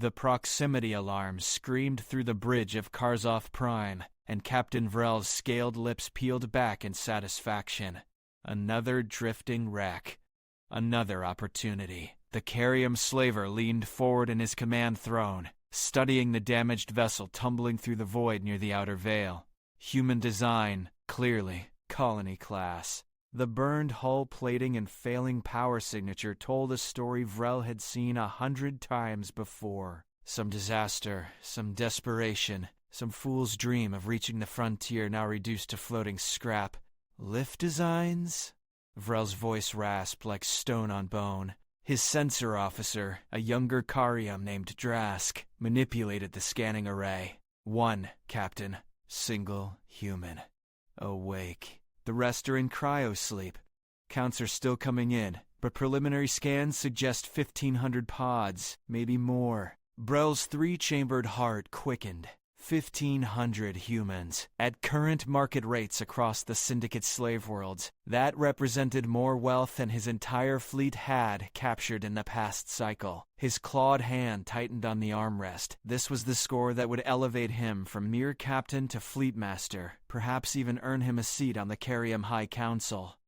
The proximity alarm screamed through the bridge of Karzov Prime, and Captain Vrel's scaled lips peeled back in satisfaction. Another drifting wreck. Another opportunity. The Carium slaver leaned forward in his command throne, studying the damaged vessel tumbling through the void near the outer veil. Human design, clearly, colony class. The burned hull plating and failing power signature told a story Vrel had seen 100 times before. Some disaster, some desperation, some fool's dream of reaching the frontier now reduced to floating scrap. Lift designs? Vrel's voice rasped like stone on bone. His sensor officer, a younger Carium named Drask, manipulated the scanning array. One, Captain. Single human. Awake. The rest are in cryosleep. Counts are still coming in, but preliminary scans suggest 1,500 pods, maybe more. Vrel's three-chambered heart quickened. 1,500 humans. At current market rates across the Syndicate slave worlds, that represented more wealth than his entire fleet had captured in the past cycle. His clawed hand tightened on the armrest. This was the score that would elevate him from mere captain to fleet master, perhaps even earn him a seat on the Carium High Council.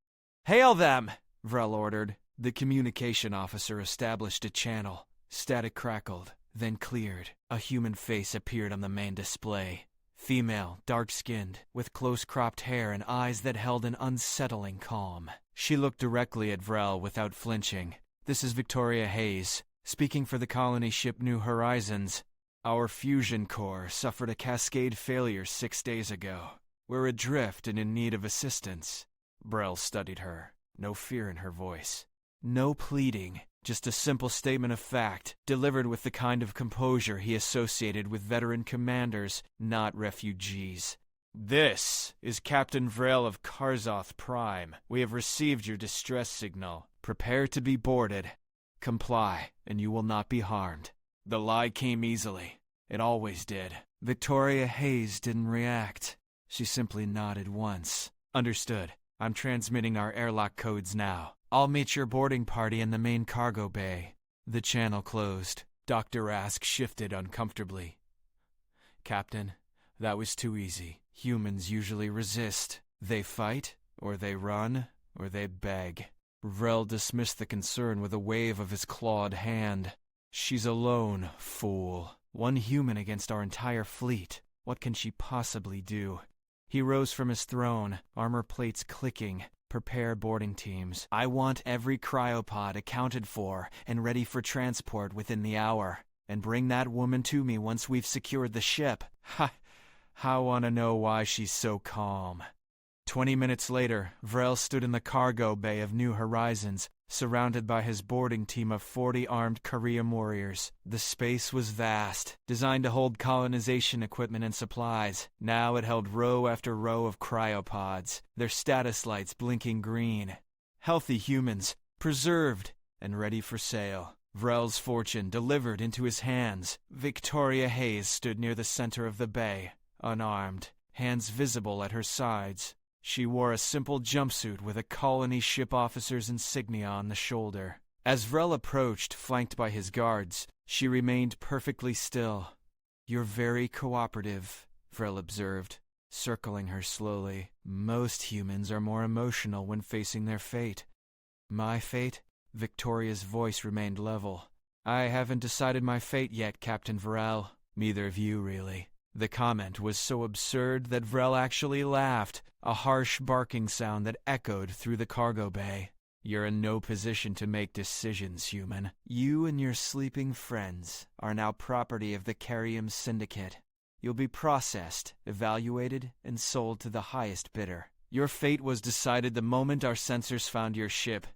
"Hail them!" Vrel ordered. The communication officer established a channel. Static crackled, then cleared. A human face appeared on the main display. Female, dark-skinned, with close-cropped hair and eyes that held an unsettling calm. She looked directly at Vrel without flinching. "This is Victoria Hayes, speaking for the colony ship New Horizons. Our fusion core suffered a cascade failure 6 days ago. We're adrift and in need of assistance." Vrel studied her. No fear in her voice. No pleading. Just a simple statement of fact, delivered with the kind of composure he associated with veteran commanders, not refugees. "This is Captain Vrel of Karzov Prime. We have received your distress signal. Prepare to be boarded. Comply, and you will not be harmed." The lie came easily. It always did. Victoria Hayes didn't react. She simply nodded once. "Understood. I'm transmitting our airlock codes now. I'll meet your boarding party in the main cargo bay." The channel closed. Dr. Rask shifted uncomfortably. "Captain, that was too easy. Humans usually resist. They fight, or they run, or they beg." Vrel dismissed the concern with a wave of his clawed hand. "She's alone, fool. One human against our entire fleet. What can she possibly do?" He rose from his throne, armor plates clicking. "Prepare boarding teams. I want every cryopod accounted for and ready for transport within the hour. And bring that woman to me once we've secured the ship." Ha! I want to know why she's so calm. 20 minutes later, Vrel stood in the cargo bay of New Horizons, surrounded by his boarding team of 40 armed Carium warriors. The space was vast, designed to hold colonization equipment and supplies. Now it held row after row of cryopods, their status lights blinking green. Healthy humans, preserved and ready for sale. Vrel's fortune delivered into his hands. Victoria Hayes stood near the center of the bay, unarmed, hands visible at her sides. She wore a simple jumpsuit with a colony ship officer's insignia on the shoulder. As Vrel approached, flanked by his guards, she remained perfectly still. "You're very cooperative," Vrel observed, circling her slowly. "Most humans are more emotional when facing their fate." "My fate?" Victoria's voice remained level. "I haven't decided my fate yet, Captain Vrel. Neither of you, really." The comment was so absurd that Vrel actually laughed, a harsh barking sound that echoed through the cargo bay. "You're in no position to make decisions, human. You and your sleeping friends are now property of the Carium Syndicate. You'll be processed, evaluated, and sold to the highest bidder. Your fate was decided the moment our sensors found your ship."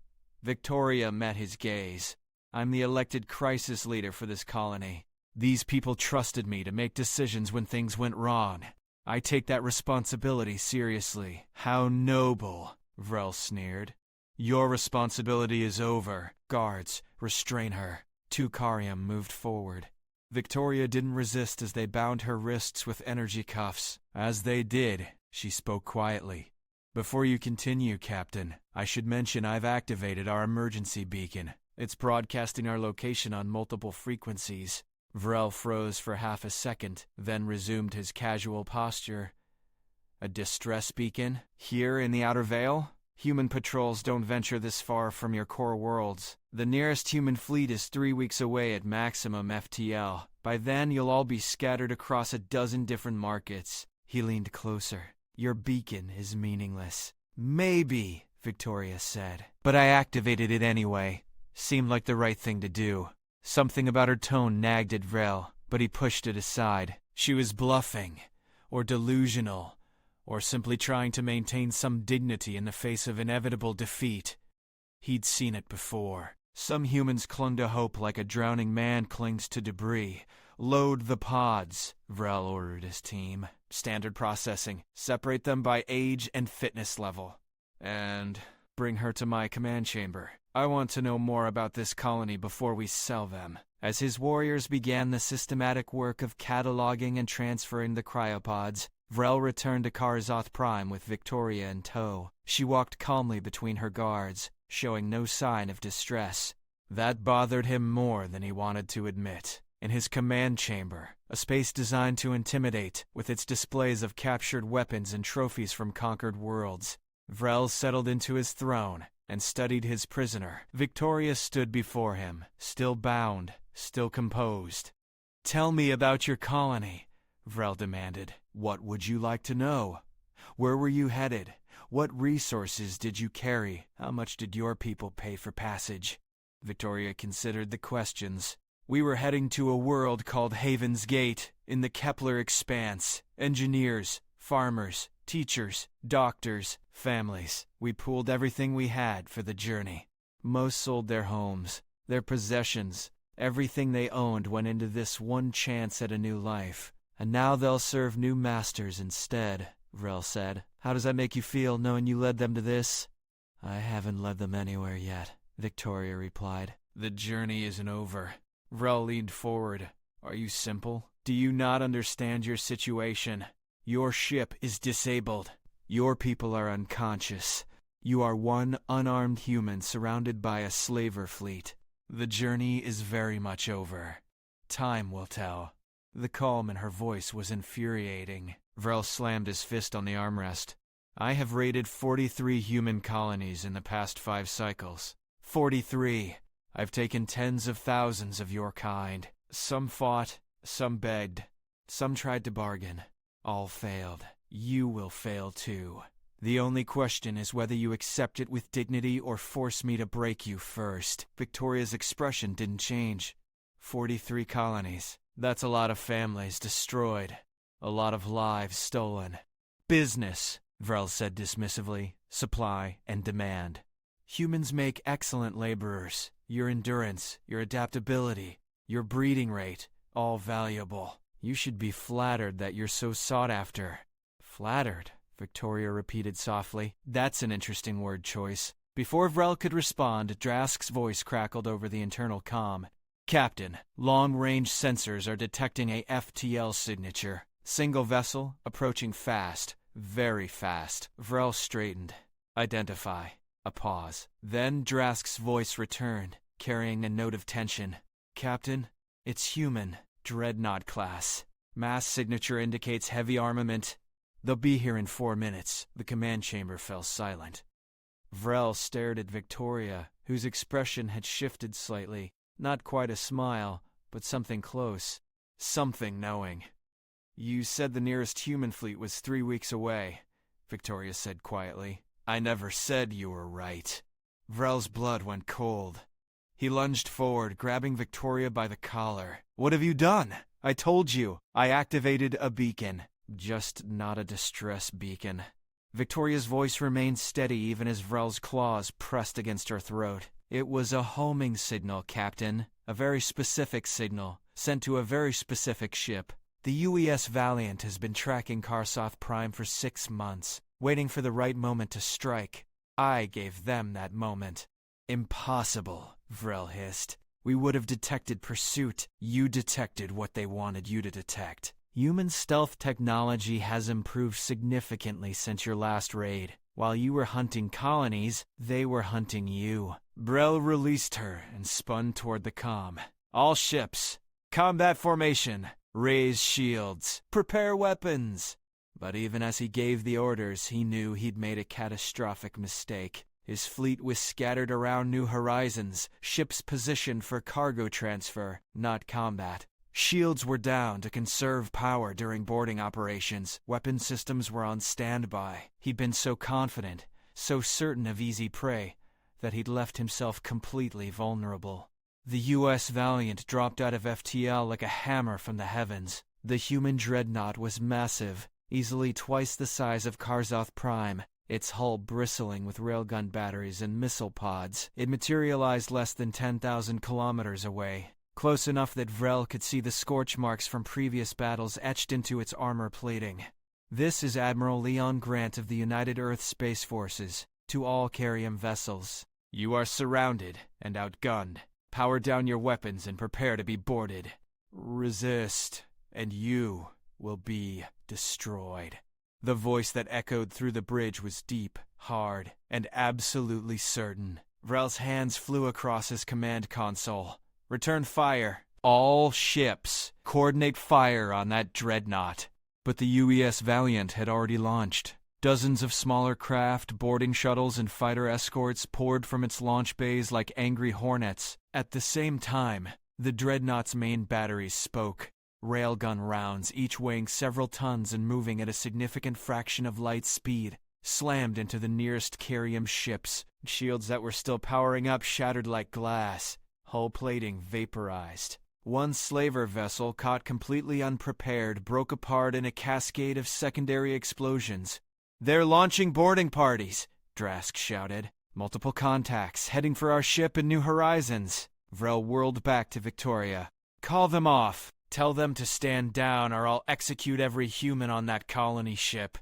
Victoria met his gaze. "I'm the elected crisis leader for this colony. These people trusted me to make decisions when things went wrong. I take that responsibility seriously." "How noble," Vrel sneered. "Your responsibility is over. Guards, restrain her." 2 Carium moved forward. Victoria didn't resist as they bound her wrists with energy cuffs. As they did, she spoke quietly. "Before you continue, Captain, I should mention I've activated our emergency beacon. It's broadcasting our location on multiple frequencies. Vrel froze for half a second, then resumed his casual posture. A distress beacon? Here in the Outer Veil? Human patrols don't venture this far from your core worlds. The nearest human fleet is 3 weeks away at maximum FTL. By then, you'll all be scattered across a dozen different markets. He leaned closer. Your beacon is meaningless. Maybe, Victoria said. But I activated it anyway. Seemed like the right thing to do. Something about her tone nagged at Vrel, but he pushed it aside. She was bluffing, or delusional, or simply trying to maintain some dignity in the face of inevitable defeat. He'd seen it before. Some humans clung to hope like a drowning man clings to debris. Load the pods, Vrel ordered his team. Standard processing. Separate them by age and fitness level. And bring her to my command chamber. I want to know more about this colony before we sell them. As his warriors began the systematic work of cataloging and transferring the cryopods, Vrel returned to Karzoth Prime with Victoria in tow. She walked calmly between her guards, showing no sign of distress. That bothered him more than he wanted to admit. In his command chamber, a space designed to intimidate, with its displays of captured weapons and trophies from conquered worlds, Vrel settled into his throne and studied his prisoner. Victoria stood before him, still bound, still composed. "Tell me about your colony," Vrel demanded. "What would you like to know? Where were you headed? What resources did you carry? How much did your people pay for passage?" Victoria considered the questions. "We were heading to a world called Haven's Gate, in the Kepler Expanse. Engineers, farmers, teachers, doctors, families. We pooled everything we had for the journey. Most sold their homes, their possessions. Everything they owned went into this one chance at a new life. And now they'll serve new masters instead," Vrel said. "How does that make you feel, knowing you led them to this?" "I haven't led them anywhere yet," Victoria replied. "The journey isn't over." Vrel leaned forward. "Are you simple? Do you not understand your situation? Your ship is disabled. Your people are unconscious. You are one unarmed human surrounded by a slaver fleet. The journey is very much over. Time will tell." The calm in her voice was infuriating. Vrel slammed his fist on the armrest. "I have raided 43 human colonies in the past 5 cycles. 43. I've taken tens of thousands of your kind. Some fought, some begged, some tried to bargain. All failed. You will fail too. The only question is whether you accept it with dignity or force me to break you first." Victoria's expression didn't change. 43 colonies. That's a lot of families destroyed. A lot of lives stolen. "Business," Vrel said dismissively. "Supply and demand. Humans make excellent laborers. Your endurance, your adaptability, your breeding rate, all valuable. You should be flattered that you're so sought after." "Flattered?" Victoria repeated softly. "That's an interesting word choice." Before Vrel could respond, Drask's voice crackled over the internal comm. "Captain, long-range sensors are detecting a FTL signature. Single vessel, approaching fast. Very fast." Vrel straightened. "Identify." A pause. Then Drask's voice returned, carrying a note of tension. "Captain, it's human. Dreadnought class. Mass signature indicates heavy armament. They'll be here in 4 minutes." The command chamber fell silent. Vrel stared at Victoria, whose expression had shifted slightly. Not quite a smile, but something close. Something knowing. "You said the nearest human fleet was 3 weeks away," Victoria said quietly. "I never said you were right." Vrel's blood went cold. He lunged forward, grabbing Victoria by the collar. "What have you done? I told you. I activated a beacon. Just not a distress beacon." Victoria's voice remained steady even as Vrel's claws pressed against her throat. "It was a homing signal, Captain. A very specific signal, sent to a very specific ship. The UES Valiant has been tracking Karzoth Prime for 6 months, waiting for the right moment to strike. I gave them that moment." "Impossible," Vrel hissed. "We would have detected pursuit. You detected what they wanted you to detect. Human stealth technology has improved significantly since your last raid. While you were hunting colonies, they were hunting you." Vrel released her and spun toward the comm. "All ships, Combat formation. Raise shields. Prepare weapons. But even as he gave the orders, he knew he'd made a catastrophic mistake. His fleet was scattered around New Horizons, ships positioned for cargo transfer, not combat. Shields were down to conserve power during boarding operations. Weapon systems were on standby. He'd been so confident, so certain of easy prey, that he'd left himself completely vulnerable. The U.S. Valiant dropped out of FTL like a hammer from the heavens. The human dreadnought was massive, easily twice the size of Karzoth Prime, its hull bristling with railgun batteries and missile pods. It materialized less than 10,000 kilometers away, close enough that Vrel could see the scorch marks from previous battles etched into its armor plating. This is Admiral Leon Grant of the United Earth Space Forces, to all Carrium vessels. You are surrounded and outgunned. Power down your weapons and prepare to be boarded. Resist, and you will be destroyed. The voice that echoed through the bridge was deep, hard, and absolutely certain. Vrel's hands flew across his command console. Return fire. All ships, coordinate fire on that dreadnought. But the UES Valiant had already launched. Dozens of smaller craft, boarding shuttles, and fighter escorts poured from its launch bays like angry hornets. At the same time, the dreadnought's main batteries spoke. Railgun rounds, each weighing several tons and moving at a significant fraction of light speed, slammed into the nearest Carrium ships. Shields that were still powering up shattered like glass, hull plating vaporized. One slaver vessel, caught completely unprepared, broke apart in a cascade of secondary explosions. "They're launching boarding parties," Drask shouted. "Multiple contacts, heading for our ship in New Horizons." Vrel whirled back to Victoria. "Call them off. Tell them to stand down or I'll execute every human on that colony ship."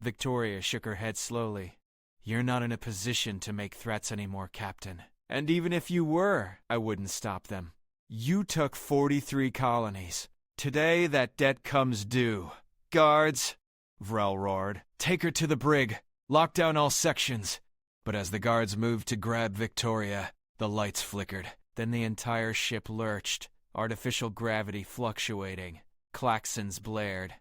Victoria shook her head slowly. "You're not in a position to make threats anymore, Captain. And even if you were, I wouldn't stop them. You took 43 colonies. Today that debt comes due. Guards," Vrel roared, "take her to the brig. Lock down all sections." But as the guards moved to grab Victoria, the lights flickered. Then the entire ship lurched, artificial gravity fluctuating. Klaxons blared.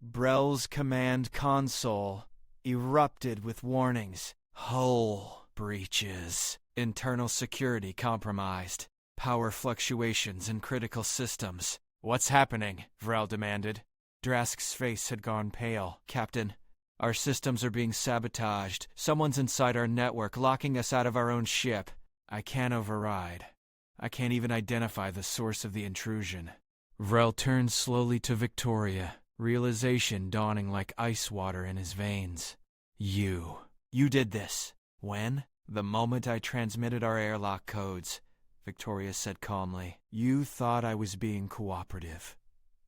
Brell's command console erupted with warnings. Hull breaches. Internal security compromised. Power fluctuations in critical systems. "What's happening?" Vrel demanded. Drask's face had gone pale. "Captain, our systems are being sabotaged. Someone's inside our network, locking us out of our own ship. I can't override. I can't even identify the source of the intrusion." Vrel turned slowly to Victoria, realization dawning like ice water in his veins. You did this. When?" "The moment I transmitted our airlock codes," Victoria said calmly. "You thought I was being cooperative.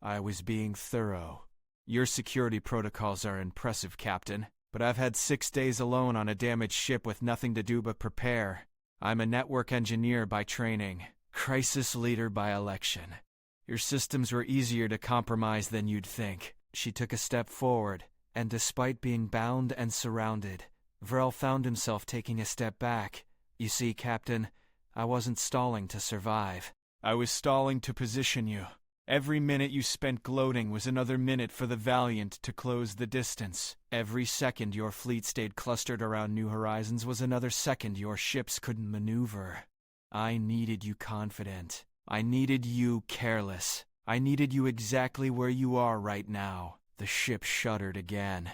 I was being thorough. Your security protocols are impressive, Captain, but I've had 6 days alone on a damaged ship with nothing to do but prepare. I'm a network engineer by training, crisis leader by election. Your systems were easier to compromise than you'd think." She took a step forward, and despite being bound and surrounded, Vrel found himself taking a step back. "You see, Captain, I wasn't stalling to survive. I was stalling to position you. Every minute you spent gloating was another minute for the Valiant to close the distance. Every second your fleet stayed clustered around New Horizons was another second your ships couldn't maneuver. I needed you confident. I needed you careless. I needed you exactly where you are right now." The ship shuddered again.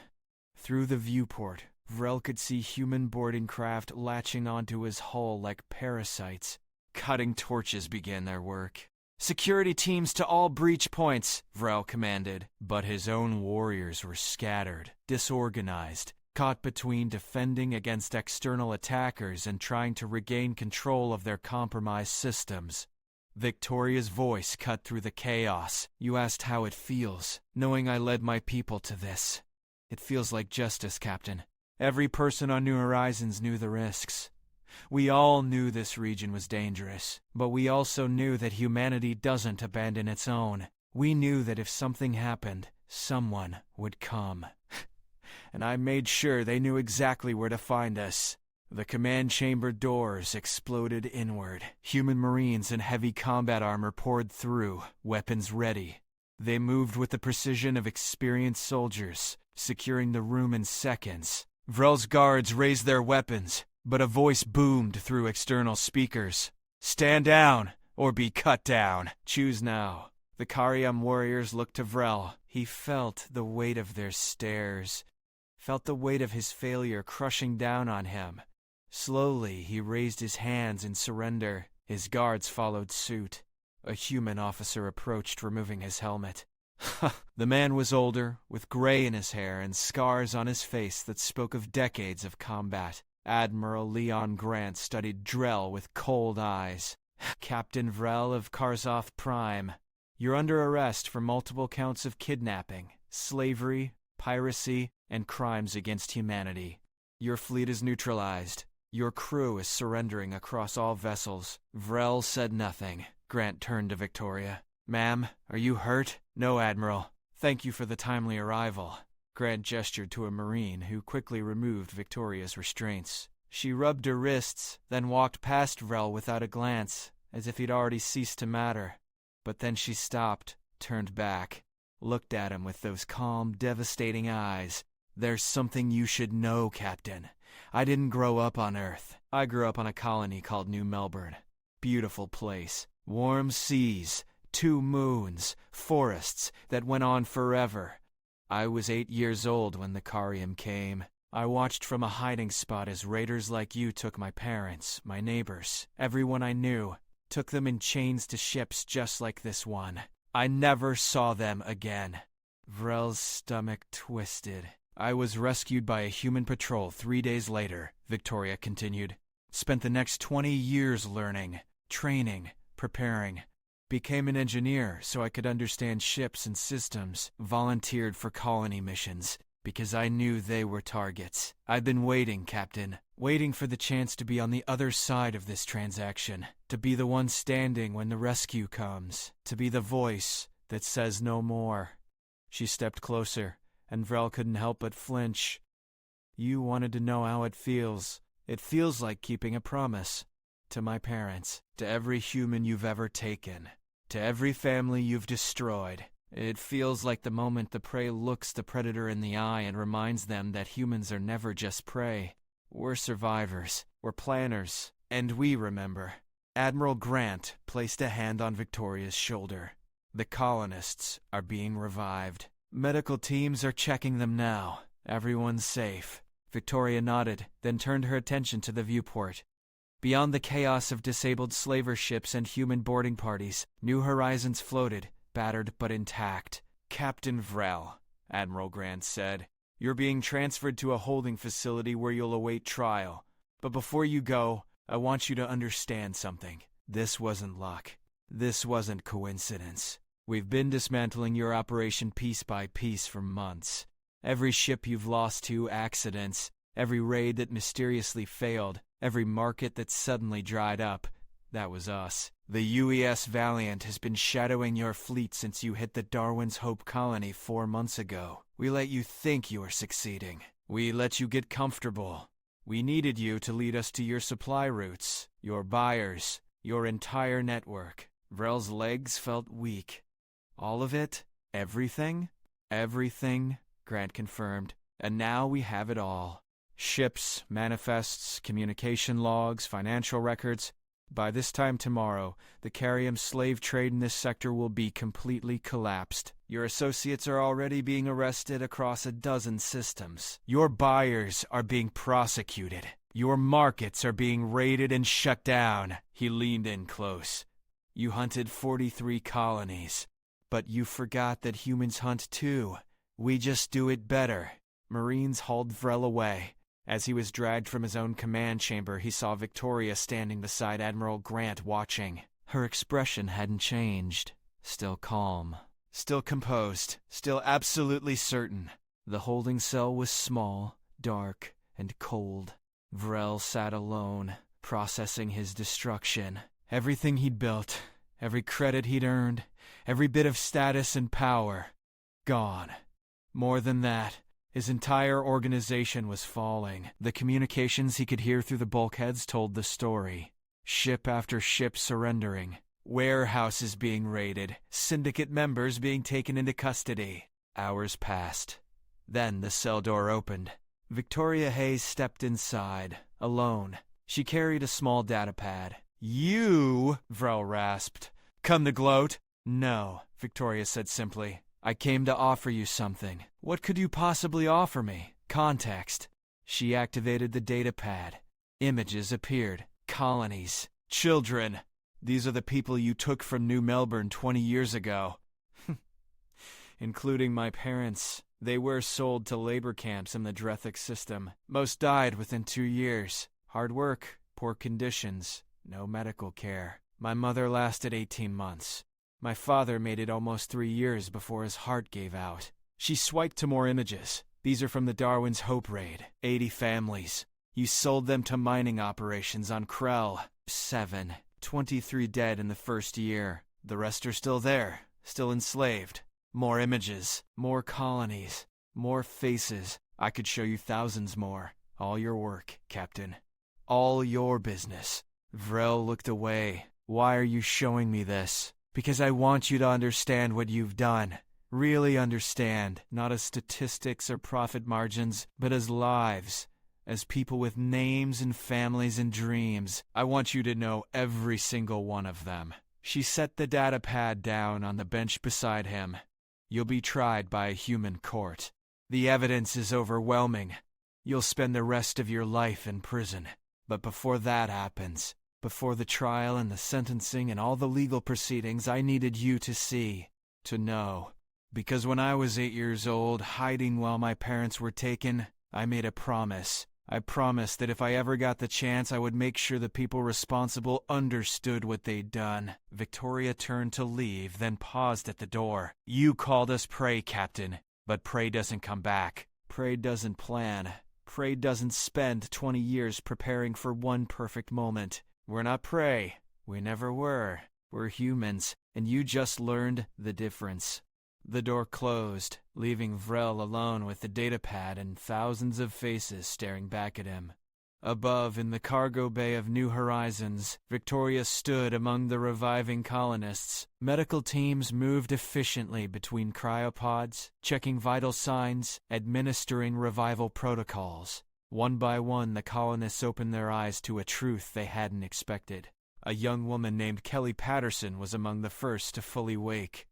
Through the viewport, Vrel could see human boarding craft latching onto his hull like parasites. Cutting torches began their work. "Security teams to all breach points," Vrel commanded. But his own warriors were scattered, disorganized, caught between defending against external attackers and trying to regain control of their compromised systems. Victoria's voice cut through the chaos. "You asked how it feels, knowing I led my people to this. It feels like justice, Captain. Every person on New Horizons knew the risks. We all knew this region was dangerous, but we also knew that humanity doesn't abandon its own. We knew that if something happened, someone would come. And I made sure they knew exactly where to find us." The command chamber doors exploded inward. Human Marines in heavy combat armor poured through, weapons ready. They moved with the precision of experienced soldiers, securing the room in seconds. Vrel's guards raised their weapons, but a voice boomed through external speakers. "Stand down, or be cut down. Choose now." The Karyam warriors looked to Vrel. He felt the weight of their stares, felt the weight of his failure crushing down on him. Slowly, he raised his hands in surrender. His guards followed suit. A human officer approached, removing his helmet. The man was older, with gray in his hair and scars on his face that spoke of decades of combat. Admiral Leon Grant studied Drell with cold eyes. "Captain Vrel of Karzov Prime, you're under arrest for multiple counts of kidnapping, slavery, piracy, and crimes against humanity. Your fleet is neutralized. Your crew is surrendering across all vessels." Vrel said nothing. Grant turned to Victoria. "Ma'am, are you hurt?" "No, Admiral. Thank you for the timely arrival." Grant gestured to a Marine who quickly removed Victoria's restraints. She rubbed her wrists, then walked past Vrel without a glance, as if he'd already ceased to matter. But then she stopped, turned back, looked at him with those calm, devastating eyes. "There's something you should know, Captain. I didn't grow up on Earth. I grew up on a colony called New Melbourne. Beautiful place. Warm seas, 2 moons, forests that went on forever. I was 8 years old when the Karyam came. I watched from a hiding spot as raiders like you took my parents, my neighbors, everyone I knew, took them in chains to ships just like this one. I never saw them again." Vrel's stomach twisted. "I was rescued by a human patrol 3 days later," Victoria continued. "Spent the next 20 years learning, training, preparing. Became an engineer so I could understand ships and systems. Volunteered for colony missions because I knew they were targets. I've been waiting, Captain, waiting for the chance to be on the other side of this transaction, to be the one standing when the rescue comes, to be the voice that says no more." She stepped closer, and Vrel couldn't help but flinch. "You wanted to know how it feels. It feels like keeping a promise. To my parents, to every human you've ever taken, to every family you've destroyed. It feels like the moment the prey looks the predator in the eye and reminds them that humans are never just prey. We're survivors, we're planners, and we remember." Admiral Grant placed a hand on Victoria's shoulder. "The colonists are being revived. Medical teams are checking them now. Everyone's safe." Victoria nodded, then turned her attention to the viewport. Beyond the chaos of disabled slaver ships and human boarding parties, new horizons floated, battered but intact. "Captain Vrel," Admiral Grant said, "you're being transferred to a holding facility where you'll await trial. But before you go, I want you to understand something. This wasn't luck. This wasn't coincidence. We've been dismantling your operation piece by piece for months. Every ship you've lost to accidents, every raid that mysteriously failed, every market that suddenly dried up, that was us. The UES Valiant has been shadowing your fleet since you hit the Darwin's Hope colony 4 months ago. We let you think you were succeeding. We let you get comfortable. We needed you to lead us to your supply routes, your buyers, your entire network." Vrel's legs felt weak. "All of it? Everything?" "Everything," Grant confirmed. "And now we have it all. Ships, manifests, communication logs, financial records. By this time tomorrow, the Karyam slave trade in this sector will be completely collapsed. Your associates are already being arrested across a dozen systems. Your buyers are being prosecuted. Your markets are being raided and shut down." He leaned in close. "You hunted 43 colonies, but you forgot that humans hunt too. We just do it better." Marines hauled Vrel away. As he was dragged from his own command chamber, he saw Victoria standing beside Admiral Grant watching. Her expression hadn't changed. Still calm. Still composed. Still absolutely certain. The holding cell was small, dark, and cold. Vrel sat alone, processing his destruction. Everything he'd built, every credit he'd earned, every bit of status and power, gone. More than that, His entire organization was falling. The communications he could hear through the bulkheads told the story. Ship after ship surrendering. Warehouses being raided. Syndicate members being taken into custody. Hours passed. Then the cell door opened. Victoria Hayes stepped inside, alone. She carried a small data pad. "You," Vrel rasped. "Come to gloat?" "No," Victoria said simply. "I came to offer you something." "What could you possibly offer me?" "Context." She activated the data pad. Images appeared. Colonies. Children. "These are the people you took from New Melbourne 20 years ago." "Including my parents. They were sold to labor camps in the Drethic system. Most died within 2 years. Hard work, poor conditions, no medical care. My mother lasted 18 months. My father made it almost 3 years before his heart gave out." She swiped to more images. "These are from the Darwin's Hope Raid. 80 families. You sold them to mining operations on Krell. 7. 23 dead in the first year. The rest are still there, still enslaved. More images, more colonies, more faces. I could show you thousands more. All your work, Captain. All your business." Vrel looked away. "Why are you showing me this?" "Because I want you to understand what you've done. Really understand, not as statistics or profit margins, but as lives. As people with names and families and dreams. I want you to know every single one of them." She set the data pad down on the bench beside him. "You'll be tried by a human court. The evidence is overwhelming. You'll spend the rest of your life in prison. But before that happens, before the trial and the sentencing and all the legal proceedings, I needed you to see, to know. Because when I was 8 years old, hiding while my parents were taken, I made a promise. I promised that if I ever got the chance, I would make sure the people responsible understood what they'd done." Victoria turned to leave, then paused at the door. "You called us prey, Captain, but prey doesn't come back. Prey doesn't plan. Prey doesn't spend 20 years preparing for one perfect moment. We're not prey. We never were. We're humans, and you just learned the difference." The door closed, leaving Vrel alone with the datapad and thousands of faces staring back at him. Above, in the cargo bay of New Horizons, Victoria stood among the reviving colonists. Medical teams moved efficiently between cryopods, checking vital signs, administering revival protocols. One by one, the colonists opened their eyes to a truth they hadn't expected. A young woman named Kelly Patterson was among the first to fully wake.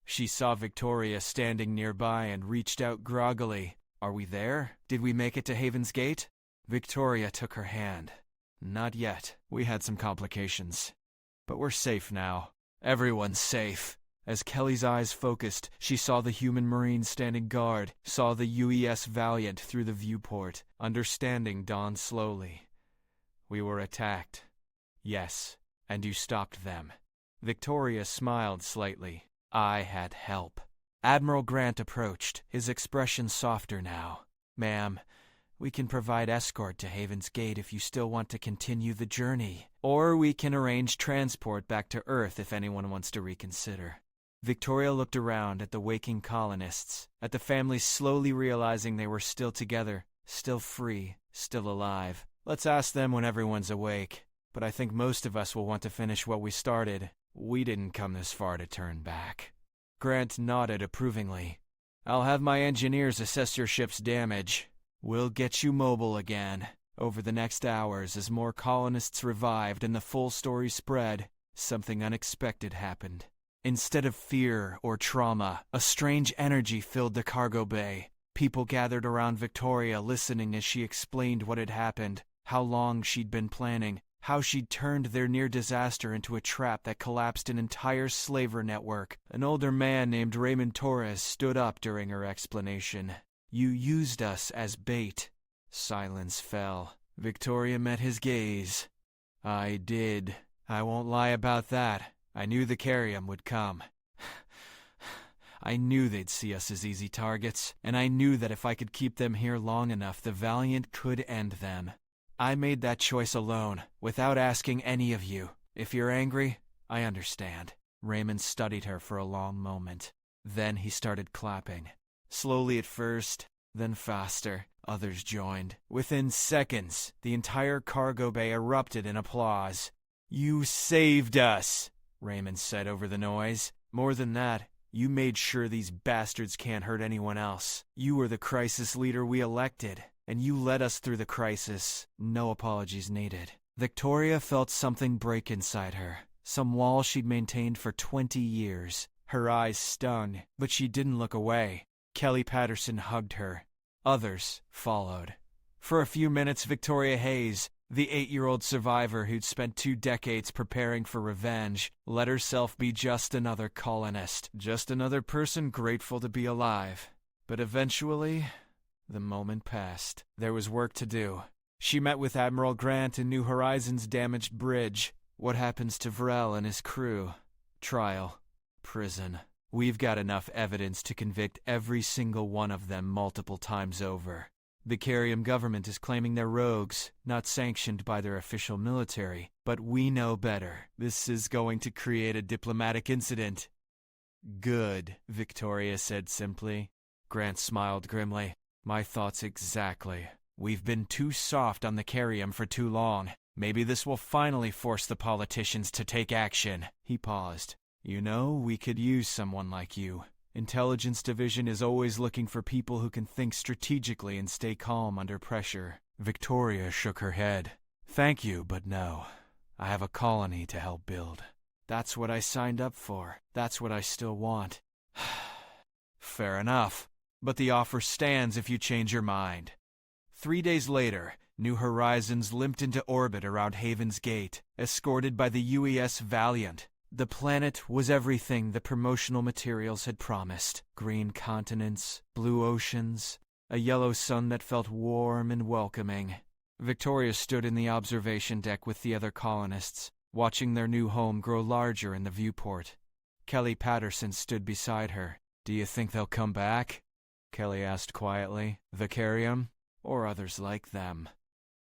She saw Victoria standing nearby and reached out groggily. "Are we there? Did we make it to Haven's Gate?" Victoria took her hand. "Not yet. We had some complications. But we're safe now. Everyone's safe." As Kelly's eyes focused, she saw the human Marines standing guard, saw the UES Valiant through the viewport. Understanding dawned slowly. "We were attacked." "Yes, and you stopped them." Victoria smiled slightly. "I had help." Admiral Grant approached, his expression softer now. "Ma'am, we can provide escort to Haven's Gate if you still want to continue the journey. Or we can arrange transport back to Earth if anyone wants to reconsider." Victoria looked around at the waking colonists, at the families slowly realizing they were still together, still free, still alive. "Let's ask them when everyone's awake. But I think most of us will want to finish what we started. We didn't come this far to turn back." Grant nodded approvingly. "I'll have my engineers assess your ship's damage. We'll get you mobile again." Over the next hours, as more colonists revived and the full story spread, something unexpected happened. Instead of fear or trauma, a strange energy filled the cargo bay. People gathered around Victoria, listening as she explained what had happened, how long she'd been planning, how she'd turned their near disaster into a trap that collapsed an entire slaver network. An older man named Raymond Torres stood up during her explanation. "You used us as bait." Silence fell. Victoria met his gaze. "I did. I won't lie about that. I knew the Carrium would come. I knew they'd see us as easy targets, and I knew that if I could keep them here long enough, the Valiant could end them. I made that choice alone, without asking any of you. If you're angry, I understand." Raymond studied her for a long moment. Then he started clapping. Slowly at first, Then faster, others joined. Within seconds, the entire cargo bay erupted in applause. "You saved us," Raymond said over the noise. "More than that, you made sure these bastards can't hurt anyone else. You were the crisis leader we elected, and you led us through the crisis. No apologies needed." Victoria felt something break inside her, some wall she'd maintained for 20 years. Her eyes stung, but she didn't look away. Kelly Patterson hugged her. Others followed. For a few minutes, Victoria Hayes, the 8-year-old survivor who'd spent 2 decades preparing for revenge, let herself be just another colonist, just another person grateful to be alive. But eventually, the moment passed. There was work to do. She met with Admiral Grant in New Horizons' damaged bridge. What happens to Vrel and his crew? Trial. Prison. We've got enough evidence to convict every single one of them multiple times over. The Carium government is claiming they're rogues, not sanctioned by their official military, but we know better. This is going to create a diplomatic incident. Good, Victoria said simply. Grant smiled grimly. My thoughts exactly. We've been too soft on the Carium for too long. Maybe this will finally force the politicians to take action. He paused. You know, we could use someone like you. Intelligence Division is always looking for people who can think strategically and stay calm under pressure. Victoria shook her head. Thank you, but no. I have a colony to help build. That's what I signed up for. That's what I still want. Fair enough. But the offer stands if you change your mind. 3 days later, New Horizons limped into orbit around Haven's Gate, escorted by the UES Valiant. The planet was everything the promotional materials had promised. Green continents, blue oceans, a yellow sun that felt warm and welcoming. Victoria stood in the observation deck with the other colonists, watching their new home grow larger in the viewport. Kelly Patterson stood beside her. Do you think they'll come back? Kelly asked quietly. The Carium? Or others like them?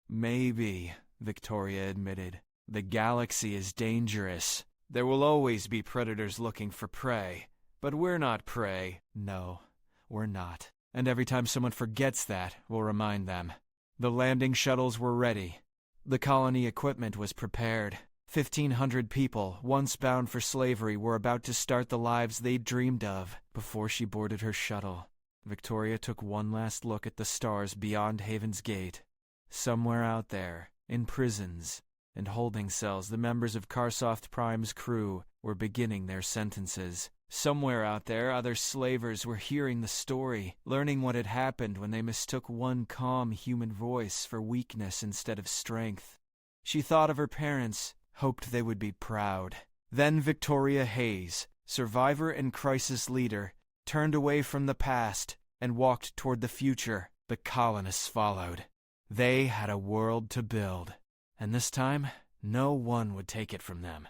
Maybe, Victoria admitted. The galaxy is dangerous. There will always be predators looking for prey. But we're not prey. No, we're not. And every time someone forgets that, we'll remind them. The landing shuttles were ready. The colony equipment was prepared. 1,500 people, once bound for slavery, were about to start the lives they'd dreamed of. Before she boarded her shuttle, Victoria took one last look at the stars beyond Haven's Gate. Somewhere out there, in prisons and holding cells, the members of Karsoft Prime's crew were beginning their sentences. Somewhere out there, other slavers were hearing the story, learning what had happened when they mistook one calm human voice for weakness instead of strength. She thought of her parents, hoped they would be proud. Then Victoria Hayes, survivor and crisis leader, turned away from the past and walked toward the future. The colonists followed. They had a world to build, and this time, no one would take it from them.